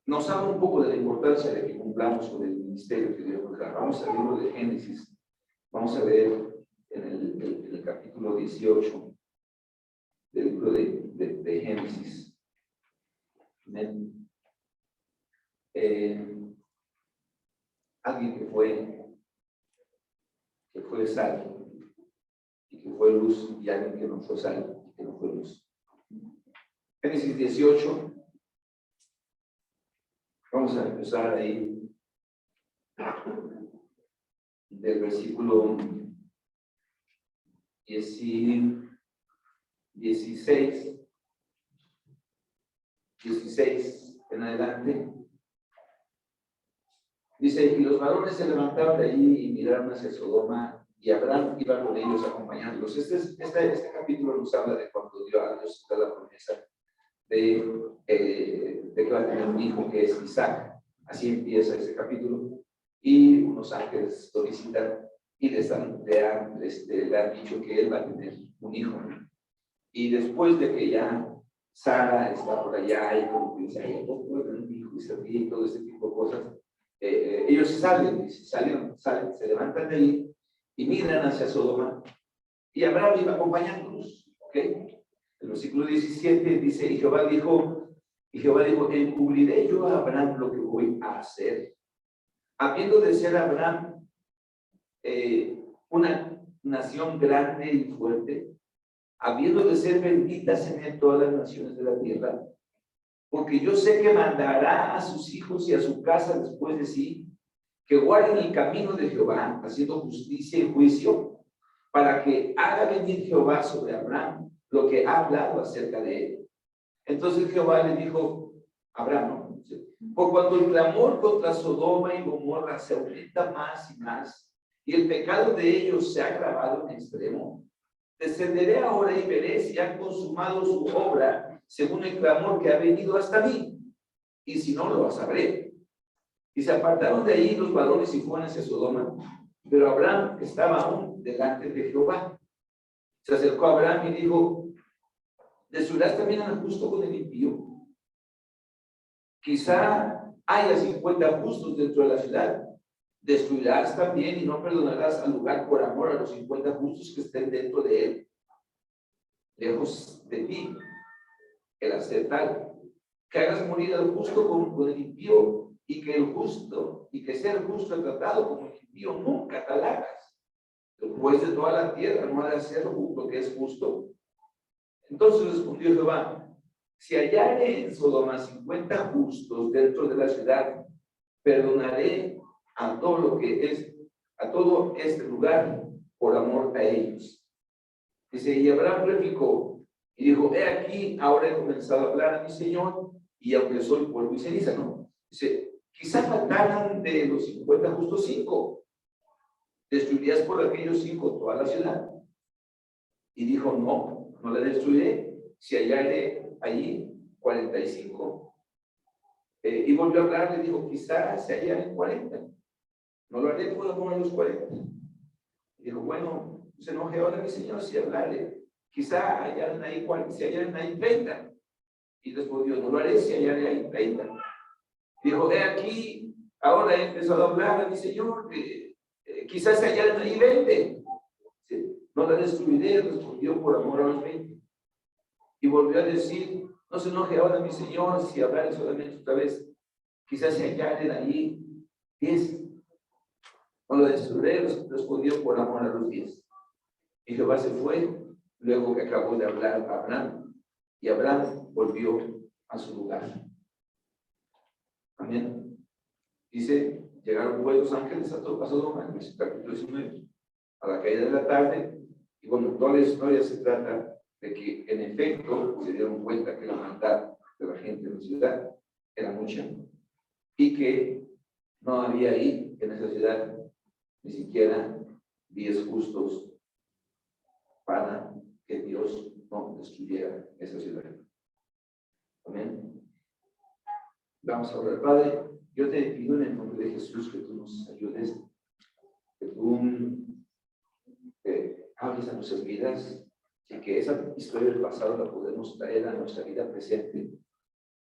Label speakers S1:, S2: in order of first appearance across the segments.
S1: nos habla un poco de la importancia de que cumplamos con el ministerio que Dios nos da. Vamos al libro de Génesis, vamos a ver en el capítulo 18 del libro de Génesis. Alguien que fue sal y que fue luz, y alguien que no fue sal y que no fue luz. Génesis 18, vamos a empezar ahí del versículo 16 en adelante. Dice, y los varones se levantaron de allí y miraron hacia Sodoma, y Abraham iba con ellos acompañándolos. Este capítulo nos habla de cuando Dios da la promesa de que va a tener un hijo que es Isaac. Así empieza ese capítulo. Y unos ángeles lo visitan y le han dicho que él va a tener un hijo. Y después de que ya Sara está por allá y como que dice, ay, ¿cómo puede tener un hijo y todo ese tipo de cosas? Ellos salen, se levantan de ahí y miran hacia Sodoma, y Abraham iba acompañándolos. ¿Ok? El versículo 17 dice, y Jehová dijo, encubriré yo a Abraham lo que voy a hacer. Habiendo de ser Abraham una nación grande y fuerte, habiendo de ser benditas en él todas las naciones de la tierra, porque yo sé que mandará a sus hijos y a su casa después de sí, que guarden el camino de Jehová, haciendo justicia y juicio, para que haga venir Jehová sobre Abraham lo que ha hablado acerca de él. Entonces Jehová le dijo a Abraham, ¿no? Por cuanto el clamor contra Sodoma y Gomorra se aumenta más y más, y el pecado de ellos se ha agravado en extremo, descenderé ahora y veré si han consumado su obra según el clamor que ha venido hasta mí, y si no, lo sabré. Y se apartaron de allí los varones y fueron hacia Sodoma, pero Abraham estaba aún delante de Jehová. Se acercó a Abraham y dijo, ¿destruirás también al justo con el impío? Quizá haya 50 justos dentro de la ciudad. Destruirás también y no perdonarás al lugar por amor a los 50 justos que estén dentro de él. Lejos de ti el hacer tal, que hagas morir al justo con el impío, y que sea el justo tratado como el impío, nunca tal hagas. El juez de toda la tierra no ha de hacer lo que es justo. Entonces respondió Jehová, si hallare en Sodoma 50 justos dentro de la ciudad, perdonaré a todo este lugar por amor a ellos. Dice, y Abraham replicó y dijo, he aquí, ahora he comenzado a hablar a mi Señor, y aunque soy polvo y ceniza, ¿no? Dice, quizá faltaran de los 50 justos 5. ¿Destruirías por aquellos 5 toda la ciudad? Y dijo, no la destruiré, si hallare allí 45. Y volvió a hablar, le dijo, quizás se hallaren 40. No lo haré por amor a los 40. Y dijo, bueno, se enoje ahora mi Señor si hablarle. Quizá hayan ahí 40, si hayan ahí 30. Y respondió, no lo haré si hayan ahí 30. Dijo, he aquí, ahora he empezado a hablar a mi Señor, quizás se hayan ahí 20. No la destruiré, respondió, por amor a los 20. Y volvió a decir, no se enoje ahora mi Señor si hablaré solamente otra vez. Quizás se hayan ahí 10. No lo destruiré, respondió, por amor a los 10. Y Jehová se fue, luego que acabó de hablar a Abraham, y Abraham volvió a su lugar. Amén. Dice, llegaron pues los ángeles a Sodoma, en el capítulo 19, a la caída de la tarde, y bueno, toda la historia se trata de que en efecto se dieron cuenta que la maldad de la gente en la ciudad era mucha, y que no había ahí, en esa ciudad, ni siquiera 10 justos para que Dios no destruyera esa ciudad. Amén. Vamos a orar. Padre, yo te pido en el nombre de Jesús que tú nos ayudes, que tú hables a nuestras vidas, y que esa historia del pasado la podemos traer a nuestra vida presente,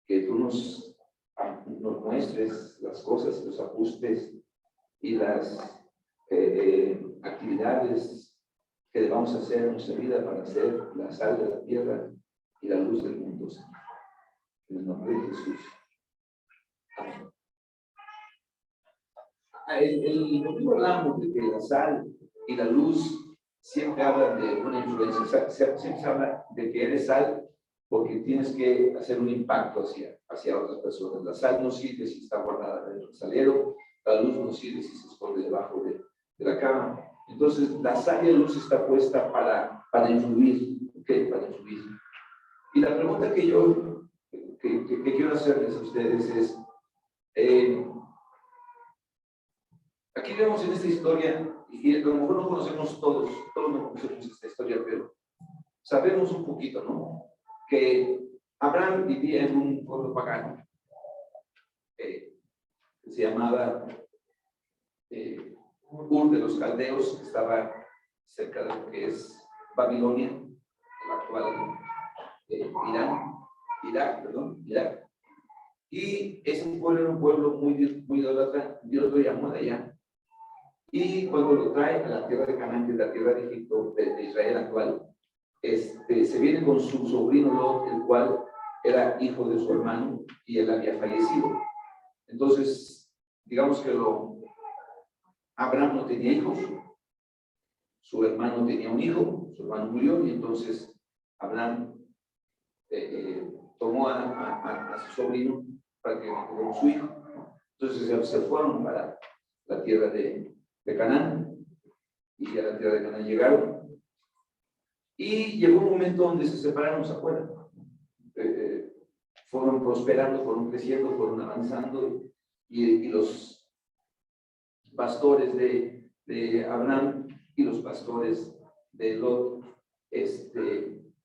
S1: que tú nos muestres las cosas, los ajustes y las actividades que debamos hacer en nuestra vida para ser la sal de la tierra y la luz del mundo, Señor. En el nombre de Jesús. Amén. El domingo hablamos de que la sal y la luz siempre hablan de una influencia, siempre se habla de que eres sal porque tienes que hacer un impacto hacia otras personas. La sal no sirve si está guardada dentro del salero, la luz no sirve si se esconde debajo de la cama. Entonces, la sal y la luz está puesta para influir, ¿okay? Para influir. Y la pregunta que yo quiero hacerles a ustedes es, aquí vemos en esta historia, y a lo mejor no conocemos todos no conocemos esta historia, pero sabemos un poquito, ¿no? Que Abraham vivía en un pueblo pagano, que se llamaba Ur de los Caldeos, que estaba cerca de lo que es Babilonia, la actual Irak. Y ese pueblo era un pueblo muy idólatra. Dios lo llamó de allá. Y cuando lo trae a la tierra de Canaán, que es la tierra de Egipto, de Israel actual, se viene con su sobrino Lot, el cual era hijo de su hermano y él había fallecido. Entonces, digamos que Abraham no tenía hijos, su hermano tenía un hijo, su hermano murió y entonces Abraham tomó a su sobrino para que como su hijo. Entonces se fueron para la tierra de Canaán y a la tierra de Canaán llegaron. Y llegó un momento donde se separaron, ¿se acuerdan? Fueron prosperando, fueron creciendo, fueron avanzando y los pastores de Abraham y los pastores de Lot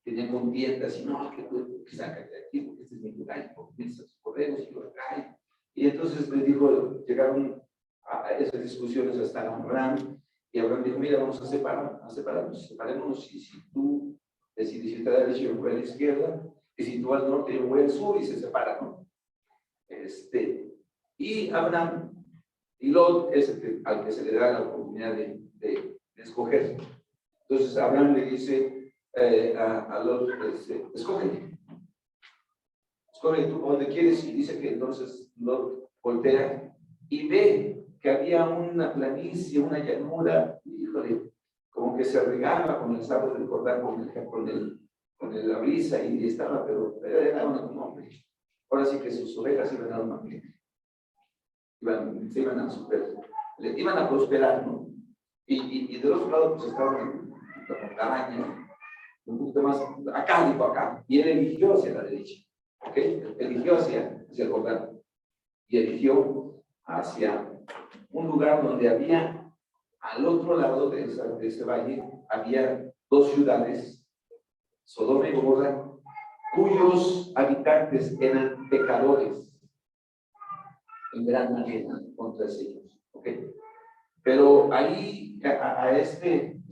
S1: tenían contiendas y no, que tú sácate de aquí porque este es mi lugar y comienzan sus correos y lo traen. Y entonces les dijo, llegaron a esas discusiones hasta Abraham y Abraham dijo, mira, vamos a separémonos y si tú decides irte a la derecha yo voy a la izquierda y si tú al norte yo voy al sur y se separan, ¿no? Y Abraham y Lot es al que se le da la oportunidad de escoger. Entonces Abraham le dice a Lot, escoge tú donde quieres, y dice que entonces Lot voltea y ve que había una planicie, una llanura, híjole, como que se regaba con el sabor del Jordán, con la brisa y estaba, pero era un hombre. Ahora sí que sus ovejas iban a una plena. Iban a prosperar, ¿no? Y del otro lado, pues estaban la montaña, un poquito más, acá, y él eligió hacia la derecha, ¿ok? Eligió hacia el Jordán, y eligió hacia un lugar donde había, al otro lado de ese valle, había dos ciudades, Sodoma y Gomorra, cuyos habitantes eran pecadores en gran manera contra ellos, ¿ok? Pero ahí este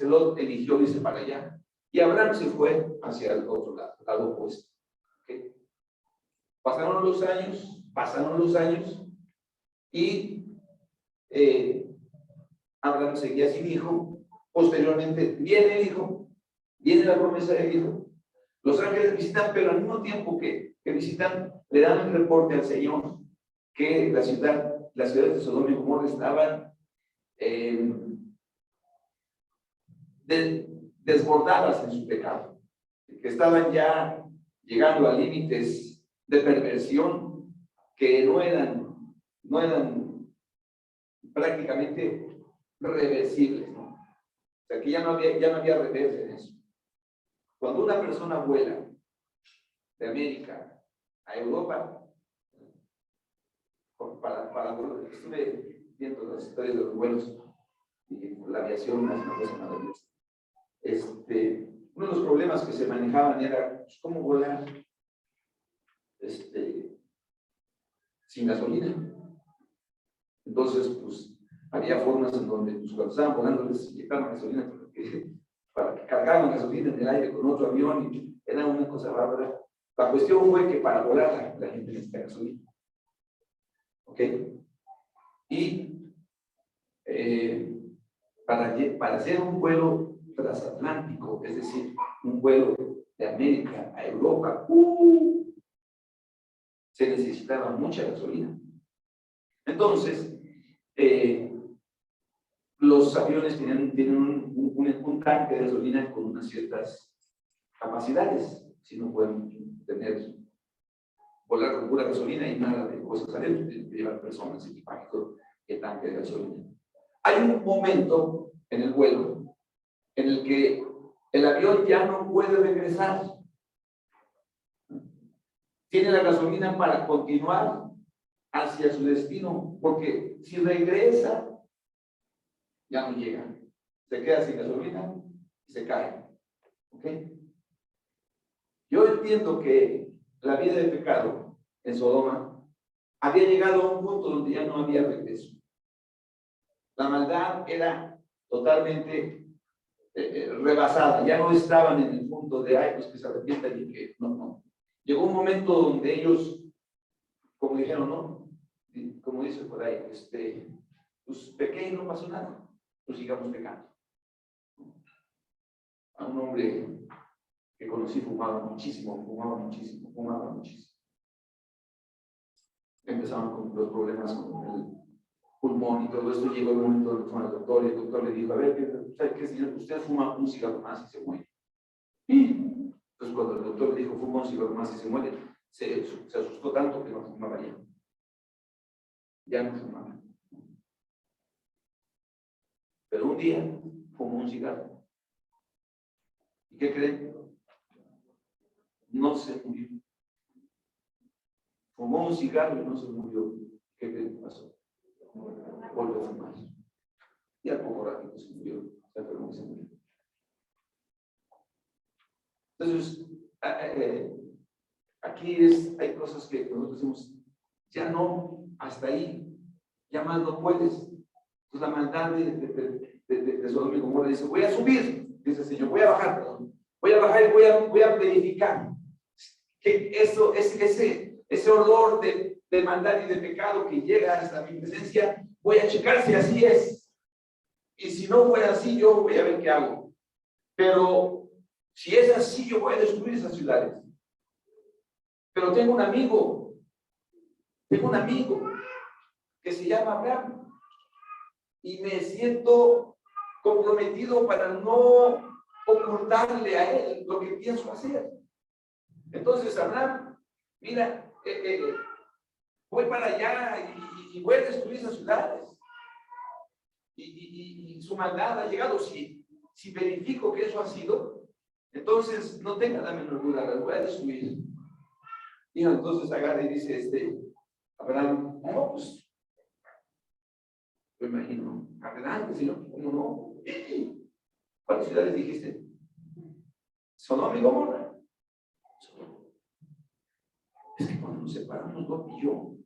S1: Lot eligió irse para allá y Abraham se fue hacia el otro lado opuesto, ¿ok? Pasaron los años y Abraham seguía sin hijo. Posteriormente viene el hijo, viene la promesa del hijo. Los ángeles visitan, pero al mismo tiempo que visitan, le dan el reporte al Señor que las ciudades de Sodoma y Gomorra estaban desbordadas en su pecado, que estaban ya llegando a límites de perversión que no eran prácticamente reversibles, ¿no? O sea, que ya no había reversa en eso. Cuando una persona vuela de América a Europa, estuve viendo las historias de los vuelos y la aviación es una cosa maravillosa. Uno de los problemas que se manejaban era pues, cómo volar sin gasolina. Entonces, pues había formas en donde pues, cuando estaban volando les inyectaban gasolina porque para que cargaban gasolina en el aire con otro avión, y era una cosa bárbara. La cuestión fue que para volar la gente necesita gasolina. ¿Ok? Y para hacer un vuelo transatlántico, es decir, un vuelo de América a Europa, se necesitaba mucha gasolina. Entonces, los aviones tienen un tanque de gasolina con unas ciertas capacidades, si no pueden volar con pura gasolina y nada de cosas adentro, de llevar personas, equipaje, el tanque de gasolina. Hay un momento en el vuelo en el que el avión ya no puede regresar. Tiene la gasolina para continuar hacia su destino, porque si regresa, ya no llega. Se queda sin gasolina y se cae. ¿Ok? Yo entiendo que la vida de pecado en Sodoma había llegado a un punto donde ya no había regreso. La maldad era totalmente rebasada, ya no estaban en el punto de, ay, pues que se arrepientan y que no. Llegó un momento donde ellos, como dijeron, no, como dice por ahí, pues pequé y no pasó nada, pues sigamos pecando. A un hombre que conocí fumaba muchísimo. Empezaron con los problemas con el pulmón y todo esto. Llegó el momento donde fue al doctor y el doctor le dijo, a ver, ¿sabe qué, señor? Usted fuma un cigarro más y se muere. Entonces cuando el doctor le dijo, fuma un cigarro más y se muere, se asustó tanto que no fumaba ya. Ya no fumaba. Pero un día fumó un cigarro. ¿Y qué creen? No se murió. Fumó un cigarro y no se murió. ¿Qué creen que pasó? Volvió a fumar. Y al poco ratito se murió. Se enfermó y se murió. Entonces, aquí hay cosas que nosotros decimos, ya no, hasta ahí, ya más no puedes. Entonces la maldad de Sodoma y Gomorra dice, voy a subir, dice el Señor, voy a bajar, perdón. Voy a bajar y voy a verificar que ese olor de maldad y de pecado que llega hasta mi presencia, voy a checar si así es. Y si no fuera así, yo voy a ver qué hago. Pero si es así, yo voy a destruir esas ciudades. Pero tengo un amigo que se llama Abraham y me siento comprometido para no ocultarle a él lo que pienso hacer. Entonces, Abraham, mira, voy para allá y voy a destruir esas ciudades. Y su maldad ha llegado. Si verifico que eso ha sido, entonces no tenga la menor duda, las voy a destruir. Y entonces agarra y dice Abraham, no, pues, me imagino, adelante, Señor, ¿cómo no? ¿Cuántas ciudades dijiste? Sodoma y Gomorra. Es que cuando nos separamos, Lot y yo,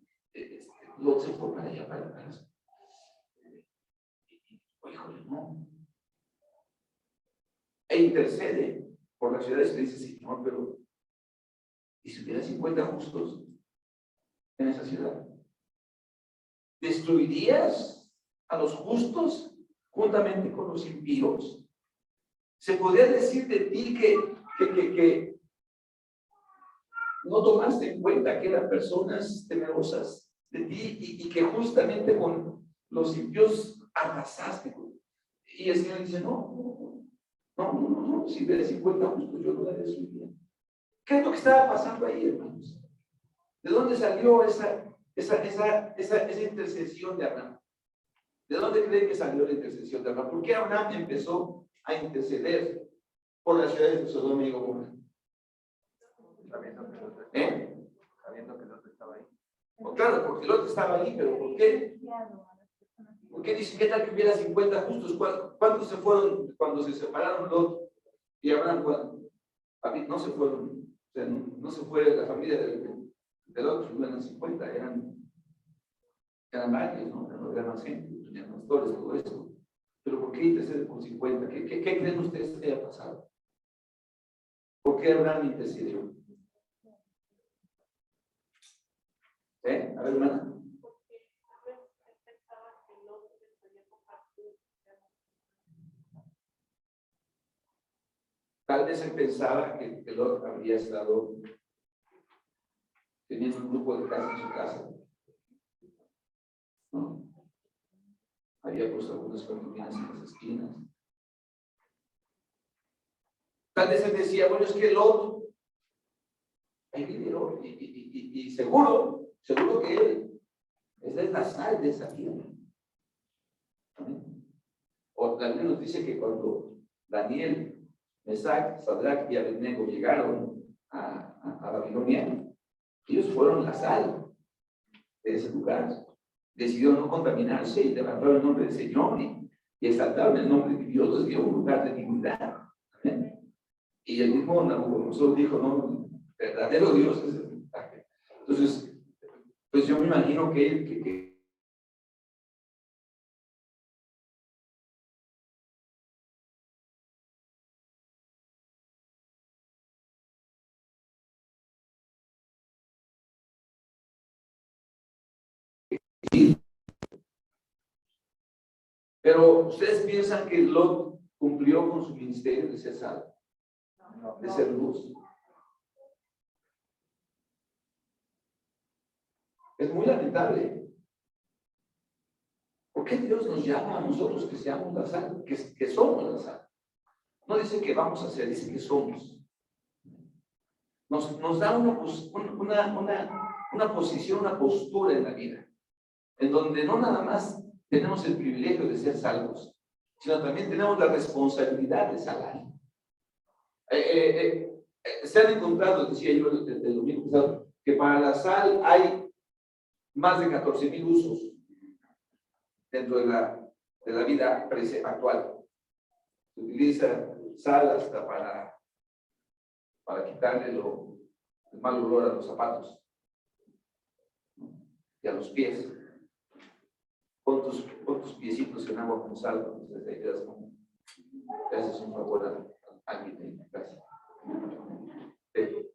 S1: Lot se fue para allá, para casa. Híjole, no. E intercede por las ciudades que dice, Señor, pero ¿y si hubiera 50 justos en esa ciudad? ¿Destruirías a los justos juntamente con los impíos? ¿Se podría decir de ti que no tomaste en cuenta que eran personas temerosas de ti y que justamente con los impíos arrasaste? Y el Señor dice, no, si hubiera 50 justos yo no la destruiría. ¿Qué es lo que estaba pasando ahí, hermanos? ¿De dónde salió esa intercesión de Abraham? ¿De dónde creen que salió la intercesión de Abraham? ¿Por qué Abraham empezó a interceder por las ciudades de Sodoma y Gomorra? Sabiendo que Lot estaba ahí. Pues claro, porque Lot estaba ahí, pero ¿por qué? Porque dice, ¿qué tal que hubiera 50 justos? ¿Cuántos se fueron cuando se separaron Lot y Abraham? No se fueron, o sea, no se fue la familia de Lot, eran 50, eran varios, ¿no? Eran más gente, tenían pastores, todo eso. Pero ¿por qué intercede con 50? ¿Qué creen ustedes que haya pasado? ¿Por qué Abraham intercedió? A ver, hermana. Tal vez él pensaba que Lot habría estado teniendo un grupo de casa en su casa, ¿no? Había puesto algunas concubinas en las esquinas. Tal vez él decía, bueno, es que Lot, ahí vive Lot, y seguro que él es la sal de esa tierra. O la Biblia nos dice que cuando Daniel, Mesac, Sadrach y Abednego llegaron a Babilonia, ellos fueron la sal de ese lugar. Decidieron no contaminarse y levantaron el nombre del Señor y exaltaron el nombre de Dios, les dio un lugar de dignidad. Y el mismo Nabucodonosor dijo, no, verdadero Dios es el mensaje. Entonces, pues yo me imagino que sí. Pero ustedes piensan que Lot cumplió con su ministerio de ser sal, de ser luz. Es muy lamentable. ¿Por qué Dios nos llama a nosotros que seamos la sal, que somos la sal? No dice que vamos a ser, dice que somos. Nos da una posición, una postura en la vida, en donde no nada más tenemos el privilegio de ser salvos, sino también tenemos la responsabilidad de salar. Se han encontrado, decía yo el domingo pasado, que para la sal hay más de 14,000 usos dentro de la vida actual. Se utiliza sal hasta para quitarle el mal olor a los zapatos y a los pies. Pon tus piecitos en agua con sal, entonces ahí te das como, te haces un favor a alguien en tu casa. Pero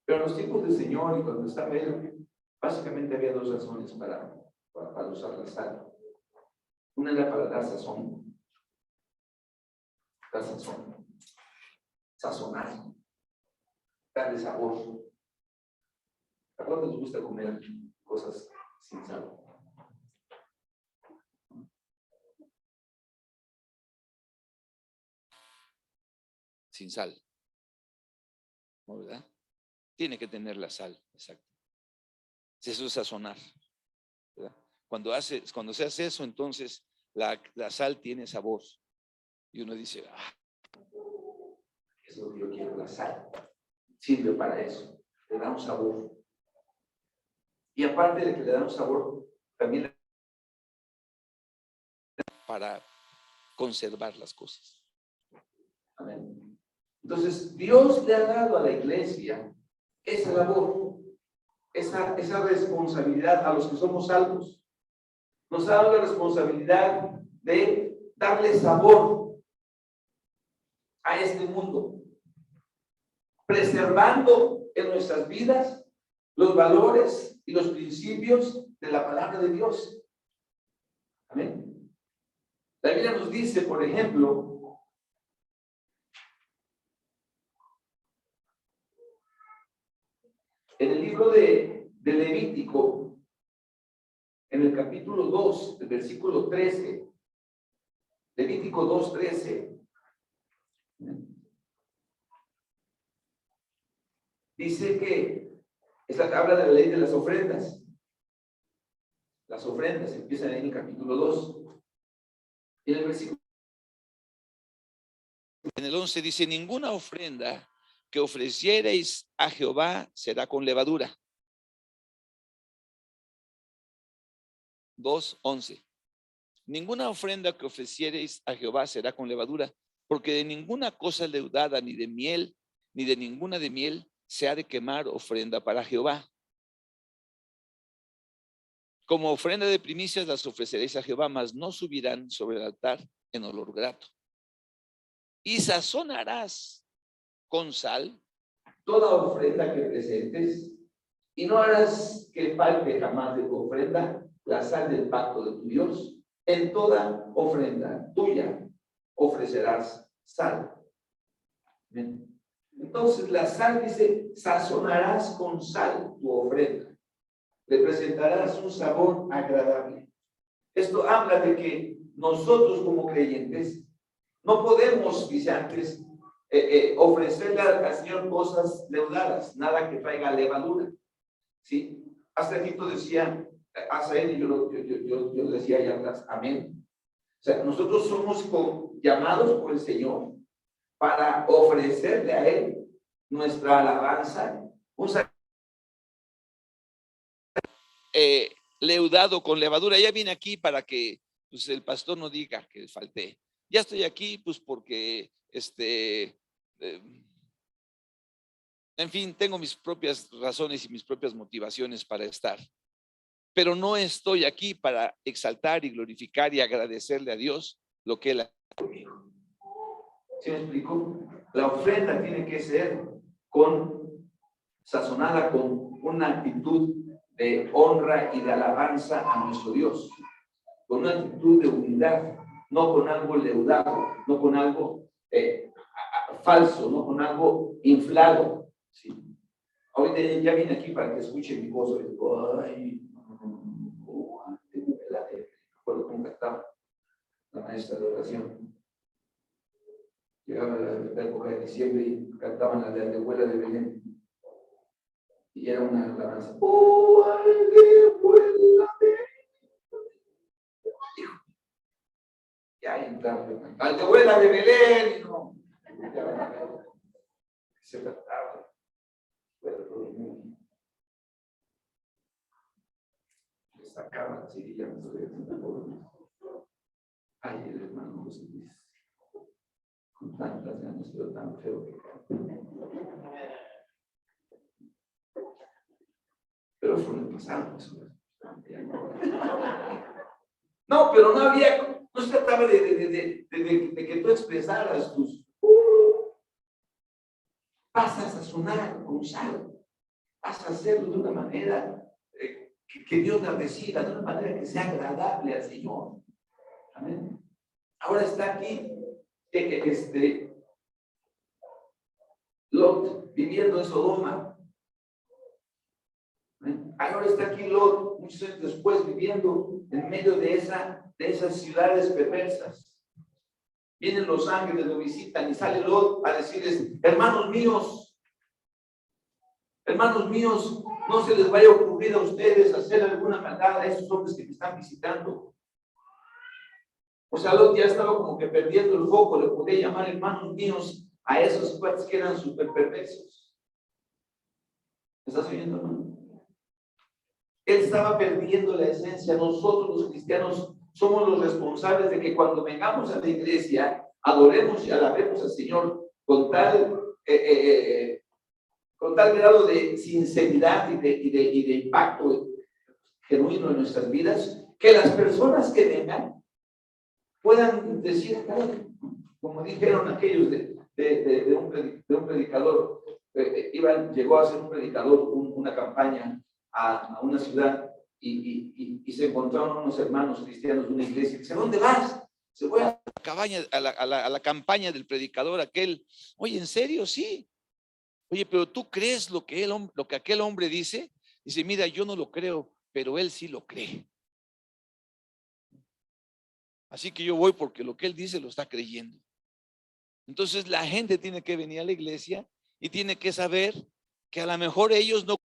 S1: en los tiempos del Señor y cuando estaba Él, básicamente había dos razones para usar la sal. Una era para dar sazón, sazonar, darle sabor. ¿A cuántos les gusta comer cosas sin sal?
S2: Sin sal, ¿no, verdad? Tiene que tener la sal, exacto. Eso es sazonar, ¿verdad? Cuando se hace eso, entonces la sal tiene sabor. Y uno dice,
S1: eso es lo que yo quiero, la sal. Sirve para eso, le da un sabor. Y aparte de que le da un sabor, también
S2: para conservar las cosas.
S1: Amén. Entonces, Dios le ha dado a la iglesia esa labor, esa responsabilidad a los que somos salvos. Nos ha dado la responsabilidad de darle sabor a este mundo, preservando en nuestras vidas los valores y los principios de la palabra de Dios. Amén. La Biblia nos dice, por ejemplo, en el libro de Levítico, en el capítulo 2, el versículo 13, Levítico 2:13, dice que habla de la ley de las ofrendas. Las ofrendas empiezan ahí en el capítulo 2. Y en el versículo,
S2: en el 11 dice, ninguna ofrenda que ofreciereis a Jehová será con levadura. 2:11. Ninguna ofrenda que ofreciereis a Jehová será con levadura, porque de ninguna cosa leudada, ni de miel, ni de ninguna de miel, se ha de quemar ofrenda para Jehová. Como ofrenda de primicias las ofreceréis a Jehová, mas no subirán sobre el altar en olor grato. Y sazonarás con sal
S1: toda ofrenda que presentes, y no harás que falte jamás de tu ofrenda la sal del pacto de tu Dios. En toda ofrenda tuya ofrecerás sal. Bien. Entonces la sal dice, sazonarás con sal tu ofrenda. Le presentarás un sabor agradable. Esto habla de que nosotros como creyentes no podemos, dice antes, ofrecerle al Señor cosas leudadas, nada que traiga levadura. ¿Sí? Hasta Egipto decía, hasta él, y yo decía ya atrás, amén. O sea, nosotros somos llamados por el Señor para ofrecerle a Él nuestra alabanza, un
S2: leudado con levadura. Ya vine aquí para que pues, el pastor no diga que falté. Ya estoy aquí pues porque en fin, tengo mis propias razones y mis propias motivaciones para estar. Pero no estoy aquí para exaltar y glorificar y agradecerle a Dios lo que Él ha hecho conmigo.
S1: ¿Sí me explico? La ofrenda tiene que ser sazonada con una actitud de honra y de alabanza a nuestro Dios, con una actitud de humildad, no con algo leudado, no con algo falso, no con algo inflado. ¿Sí? Ahorita ya vine aquí para que escuche mi voz. Ay, recuerdo cómo cantaba la maestra de oración. Llegaba la época de diciembre y cantaban la de abuela de Belén. Y era una alabanza. ¡Oh, abuela de Belén! Ya entraba, abuela de Belén, y no. Se trataba. Le sacaban así y ya no sabía. Ay, el hermano José Luis, con tantas ganas, pero tan feo que canta. Pero fue en el pasado, eso. No, pero no había, no se trataba de que tú expresaras tus. Vas a sazonar con sal, vas a hacerlo de una manera que Dios la reciba, de una manera que sea agradable al Señor. Amén. Ahora está aquí Lot viviendo en Sodoma. Ahora está aquí Lot, muchos años después, viviendo en medio de esas ciudades perversas. Vienen los ángeles, lo visitan y sale Lot a decirles, hermanos míos, no se les vaya a ocurrir a ustedes hacer alguna maldad a esos hombres que me están visitando. O sea, Lot ya estaba como que perdiendo el foco, le podía llamar hermanos míos a esos cuates que eran súper perversos. ¿Me estás oyendo, hermano? Él estaba perdiendo la esencia. Nosotros los cristianos somos los responsables de que cuando vengamos a la iglesia, adoremos y alabemos al Señor con tal grado de sinceridad y de impacto genuino en nuestras vidas, que las personas que vengan puedan decir, como dijeron aquellos de un predicador, llegó a ser un predicador una campaña a una ciudad y se encontraron unos hermanos cristianos de una iglesia y dice, ¿dónde vas? Se fue a
S2: la cabaña, a la campaña del predicador aquel. Oye, ¿en serio? Sí. Oye, pero ¿tú crees lo que aquel hombre dice? Dice, mira, yo no lo creo, pero él sí lo cree. Así que yo voy porque lo que él dice lo está creyendo. Entonces la gente tiene que venir a la iglesia y tiene que saber que a lo mejor ellos no.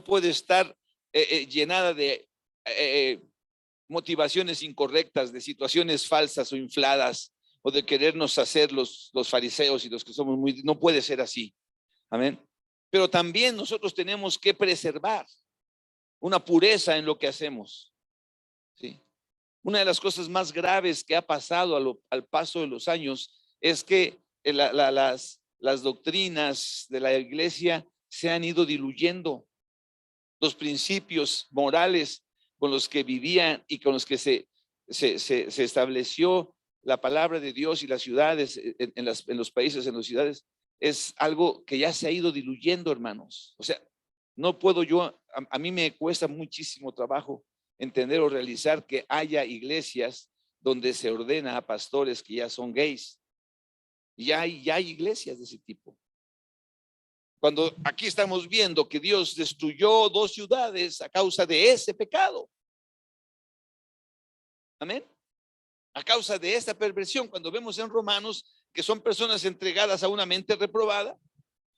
S2: Puede estar llenada de motivaciones incorrectas, de situaciones falsas o infladas, o de querernos hacer los fariseos y los que somos muy, no puede ser así. Amén. Pero también nosotros tenemos que preservar una pureza en lo que hacemos. ¿Sí? Una de las cosas más graves que ha pasado al paso de los años es que las doctrinas de la iglesia se han ido diluyendo. Los principios morales con los que vivían y con los que se estableció la palabra de Dios y las ciudades, en los países, en las ciudades, es algo que ya se ha ido diluyendo, hermanos. O sea, no puedo yo, a mí me cuesta muchísimo trabajo entender o realizar que haya iglesias donde se ordena a pastores que ya son gays. Y ya hay iglesias de ese tipo. Cuando aquí estamos viendo que Dios destruyó 2 ciudades a causa de ese pecado. Amén. A causa de esta perversión, cuando vemos en Romanos que son personas entregadas a una mente reprobada,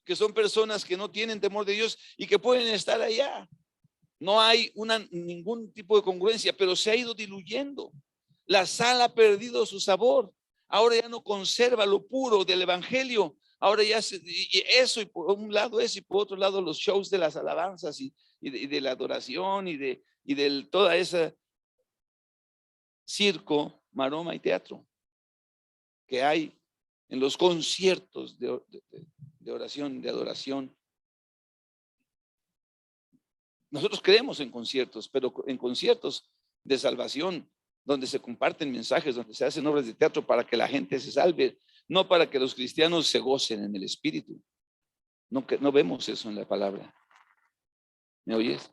S2: que son personas que no tienen temor de Dios y que pueden estar allá. No hay ningún tipo de congruencia, pero se ha ido diluyendo. La sal ha perdido su sabor. Ahora ya no conserva lo puro del evangelio. Ahora ya y por un lado eso, y por otro lado los shows de las alabanzas y de la adoración y de toda esa circo, maroma y teatro que hay en los conciertos de oración, de adoración. Nosotros creemos en conciertos, pero en conciertos de salvación, donde se comparten mensajes, donde se hacen obras de teatro para que la gente se salve, no para que los cristianos se gocen en el espíritu. No vemos eso en la palabra. ¿Me oyes?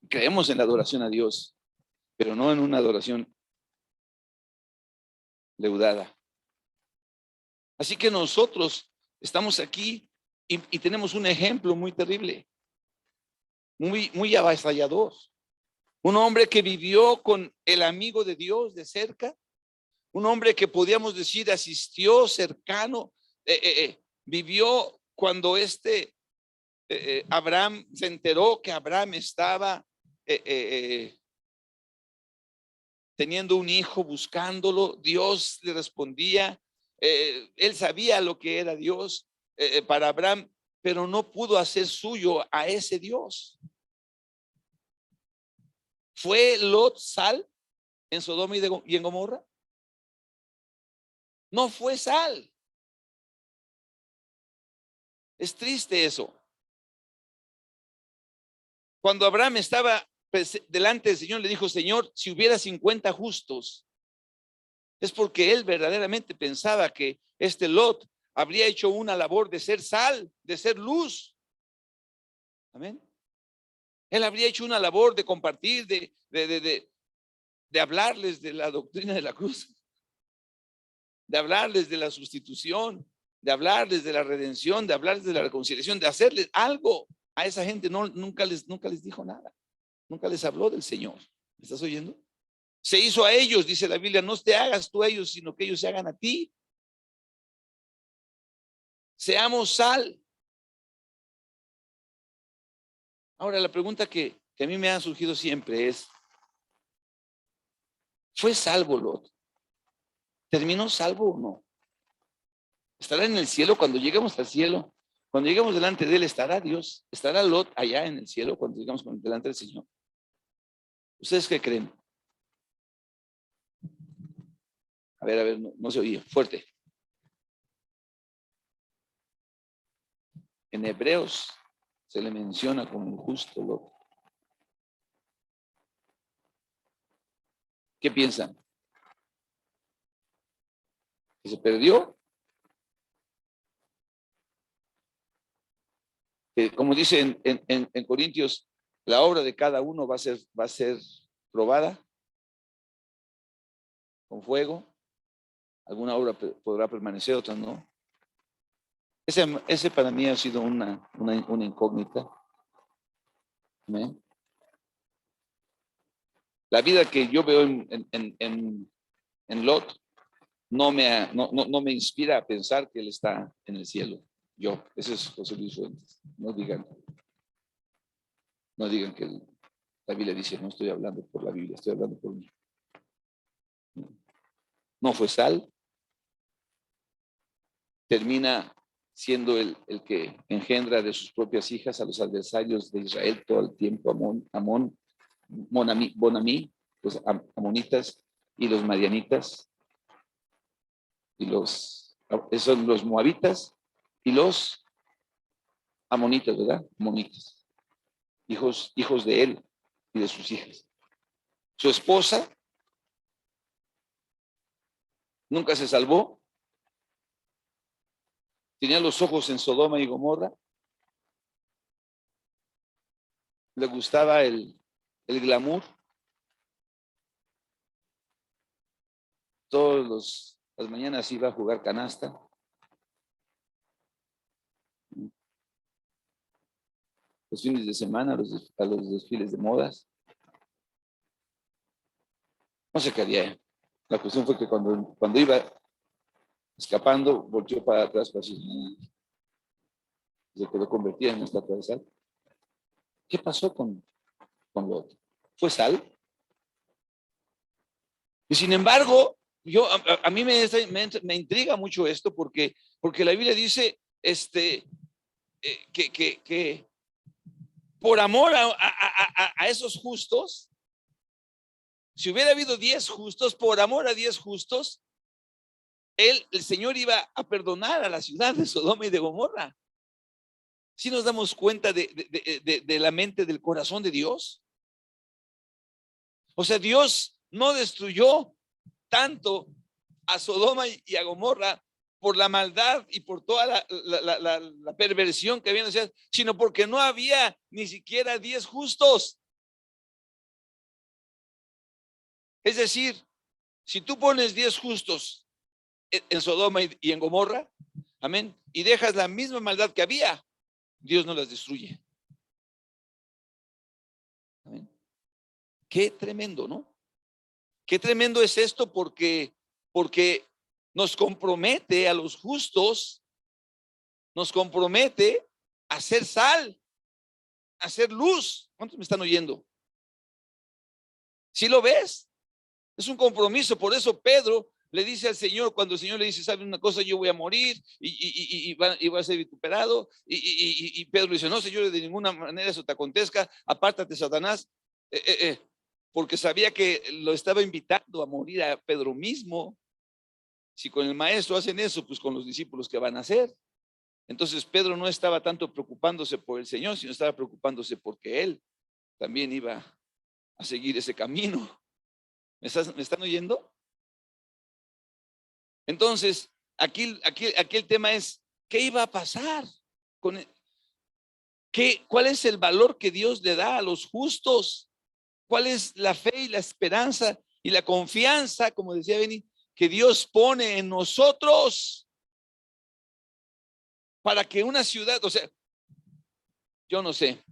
S2: Creemos en la adoración a Dios, pero no en una adoración leudada. Así que nosotros estamos aquí y tenemos un ejemplo muy terrible, muy avasallador. Un hombre que vivió con el amigo de Dios de cerca, un hombre que podíamos decir asistió cercano, vivió cuando Abraham se enteró que Abraham estaba teniendo un hijo, buscándolo. Dios le respondía. Él sabía lo que era Dios para Abraham, pero no pudo hacer suyo a ese Dios. ¿Fue Lot sal en Sodoma y en Gomorra? No fue sal. Es triste eso. Cuando Abraham estaba delante del Señor, le dijo: Señor, si hubiera 50 justos, es porque él verdaderamente pensaba que este Lot habría hecho una labor de ser sal, de ser luz. Amén. Él habría hecho una labor de compartir, de hablarles de la doctrina de la cruz, de hablarles de la sustitución, de hablarles de la redención, de hablarles de la reconciliación, de hacerles algo a esa gente. Nunca les dijo nada, nunca les habló del Señor. ¿Me estás oyendo? Se hizo a ellos, dice la Biblia: no te hagas tú a ellos, sino que ellos se hagan a ti. Seamos sal. Ahora, la pregunta que a mí me ha surgido siempre es: ¿fue salvo Lot? ¿Terminó salvo o no? ¿Estará en el cielo cuando lleguemos al cielo? Cuando lleguemos delante de él, ¿estará Dios? ¿Estará Lot allá en el cielo cuando llegamos delante del Señor? ¿Ustedes qué creen? A ver, no se oía, fuerte. En Hebreos se le menciona como un justo Lot. ¿Qué piensan? ¿Que se perdió? Como dice en Corintios, la obra de cada uno va a ser probada con fuego. Alguna obra podrá permanecer, otra no. Ese para mí ha sido una incógnita. ¿Amén? La vida que yo veo en Lot no me inspira a pensar que él está en el cielo. Ese es José Luis Fuentes. No digan que él La Biblia dice, no estoy hablando por la Biblia, estoy hablando por mí. No fue sal, termina siendo el que engendra de sus propias hijas a los adversarios de Israel todo el tiempo, Bonamí, los amonitas y los madianitas, y son los moabitas y los amonitas, ¿verdad? Amonitas, hijos de él y de sus hijas. Su esposa nunca se salvó. Tenía los ojos en Sodoma y Gomorra. Le gustaba el glamour. Todas las mañanas iba a jugar canasta. Los fines de semana a los desfiles de modas. No sé qué haría. La cuestión fue que cuando iba escapando, volteó para atrás, para así, se quedó convertida en una estatua de sal. ¿Qué pasó con Lot? ¿Fue sal? Y sin embargo, a mí me intriga mucho esto porque la Biblia dice que por amor a esos justos, si hubiera habido 10 justos, por amor a 10 justos, el Señor iba a perdonar a la ciudad de Sodoma y de Gomorra. ¿Sí nos damos cuenta de la mente, del corazón de Dios? O sea, Dios no destruyó tanto a Sodoma y a Gomorra por la maldad y por toda la perversión que habían, sino porque no había ni siquiera 10 justos. Es decir, si tú pones 10 justos en Sodoma y en Gomorra, amén, y dejas la misma maldad que había, Dios no las destruye. Amén. Qué tremendo, ¿no? Qué tremendo es esto porque nos compromete a los justos, nos compromete a ser sal, a ser luz. ¿Cuántos me están oyendo? ¿Sí lo ves? Es un compromiso. Por eso Pedro le dice al Señor, cuando el Señor le dice, ¿sabe una cosa? Yo voy a morir y va a ser vituperado. Y Pedro le dice, no, Señor, de ninguna manera eso te acontezca. Apártate, Satanás. Porque sabía que lo estaba invitando a morir a Pedro mismo. Si con el maestro hacen eso, pues con los discípulos, ¿qué van a hacer? Entonces Pedro no estaba tanto preocupándose por el Señor, sino estaba preocupándose porque él también iba a seguir ese camino. ¿Me están oyendo? Entonces, aquí el tema es, ¿qué iba a pasar? ¿Cuál es el valor que Dios le da a los justos? ¿Cuál es la fe y la esperanza y la confianza, como decía Benny, que Dios pone en nosotros para que una ciudad, o sea, yo no sé,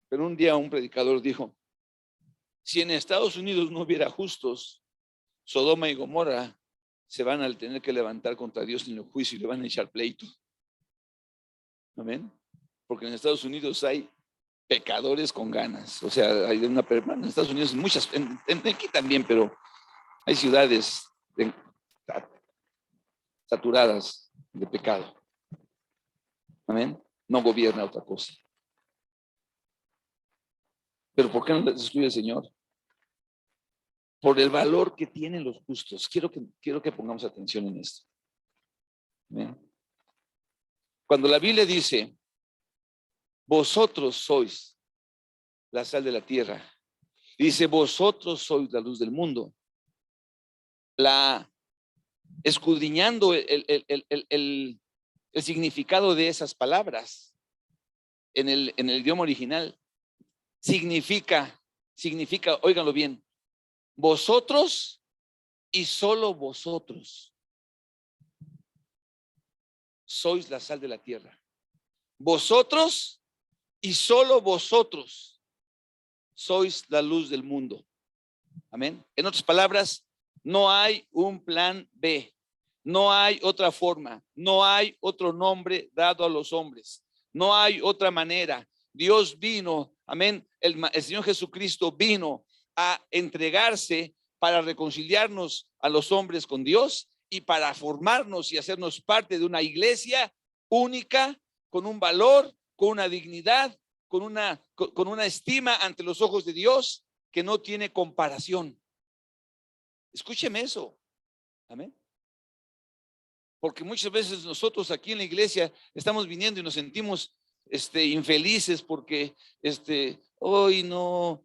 S2: pero un día un predicador dijo, si en Estados Unidos no hubiera justos, Sodoma y Gomorra se van a tener que levantar contra Dios en el juicio y le van a echar pleito. Amén. Porque en Estados Unidos hay pecadores con ganas. O sea, hay una en Estados Unidos muchas, aquí también, pero hay ciudades saturadas de pecado. Amén. No gobierna otra cosa. Pero ¿por qué no les destruye el Señor? Por el valor que tienen los justos. Quiero que pongamos atención en esto. Amén. Cuando la Biblia dice, vosotros sois la sal de la tierra, dice, vosotros sois la luz del mundo. Escudriñando el significado de esas palabras en el idioma original, significa, óiganlo bien, vosotros y solo vosotros sois la sal de la tierra. Vosotros y solo vosotros sois la luz del mundo. Amén. En otras palabras, no hay un plan B, no hay otra forma, no hay otro nombre dado a los hombres, no hay otra manera. Dios vino amén, el Señor Jesucristo vino a entregarse para reconciliarnos a los hombres con Dios y para formarnos y hacernos parte de una iglesia única, con un valor, con una dignidad, con una estima ante los ojos de Dios que no tiene comparación. Escúcheme eso, amén. Porque muchas veces nosotros aquí en la iglesia estamos viniendo y nos sentimos infelices porque hoy no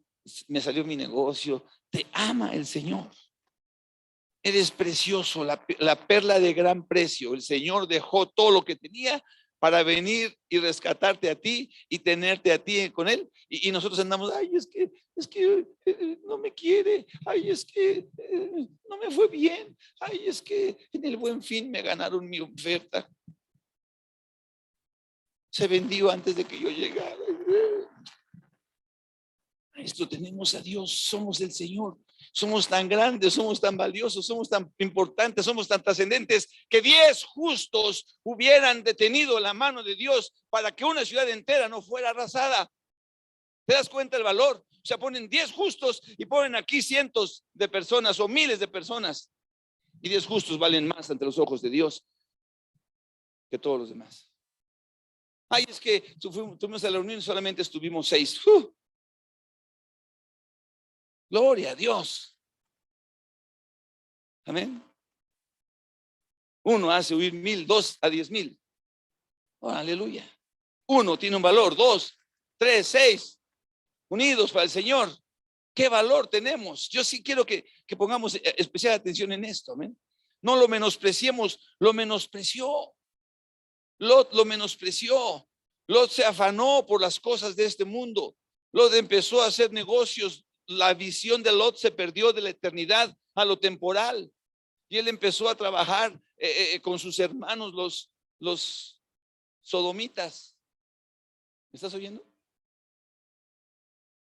S2: me salió mi negocio. Te ama el Señor. Eres precioso, la perla de gran precio. El Señor dejó todo lo que tenía para venir y rescatarte a ti y tenerte a ti con Él. Y nosotros andamos, ay, es que no me quiere, ay, es que no me fue bien, ay, es que en el Buen Fin me ganaron mi oferta. Se vendió antes de que yo llegara. Esto tenemos a Dios, somos el Señor. Somos tan grandes, somos tan valiosos, somos tan importantes, somos tan trascendentes que 10 justos hubieran detenido la mano de Dios para que una ciudad entera no fuera arrasada. ¿Te das cuenta el valor? O sea, ponen 10 justos y ponen aquí cientos de personas o miles de personas. Y 10 justos valen más ante los ojos de Dios que todos los demás. Ay, es que fuimos a la reunión y solamente estuvimos 6. Gloria a Dios. Amén. 1 hace huir 1000, 2 a 10,000. Oh, aleluya. 1 tiene un valor, 2, 3, 6, unidos para el Señor. ¿Qué valor tenemos? Yo sí quiero que pongamos especial atención en esto. Amén. No lo menospreciemos, lo menospreció. Lot lo menospreció. Lot se afanó por las cosas de este mundo. Lot empezó a hacer negocios. La visión de Lot se perdió de la eternidad a lo temporal. Y él empezó a trabajar con sus hermanos, los sodomitas. ¿Me estás oyendo?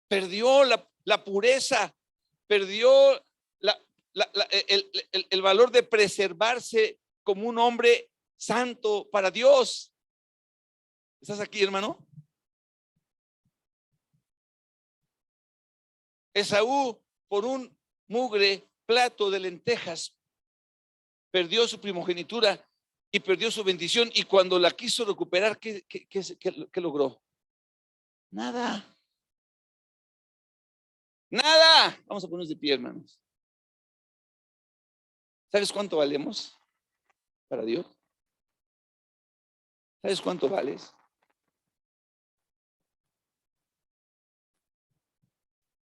S2: Perdió la pureza, perdió el valor de preservarse como un hombre santo para Dios. ¿Estás aquí, hermano? Esaú, por un mugre plato de lentejas, perdió su primogenitura y perdió su bendición. Y cuando la quiso recuperar, ¿qué logró? Nada. Nada. Vamos a ponernos de pie, hermanos. ¿Sabes cuánto valemos para Dios? ¿Sabes cuánto vales?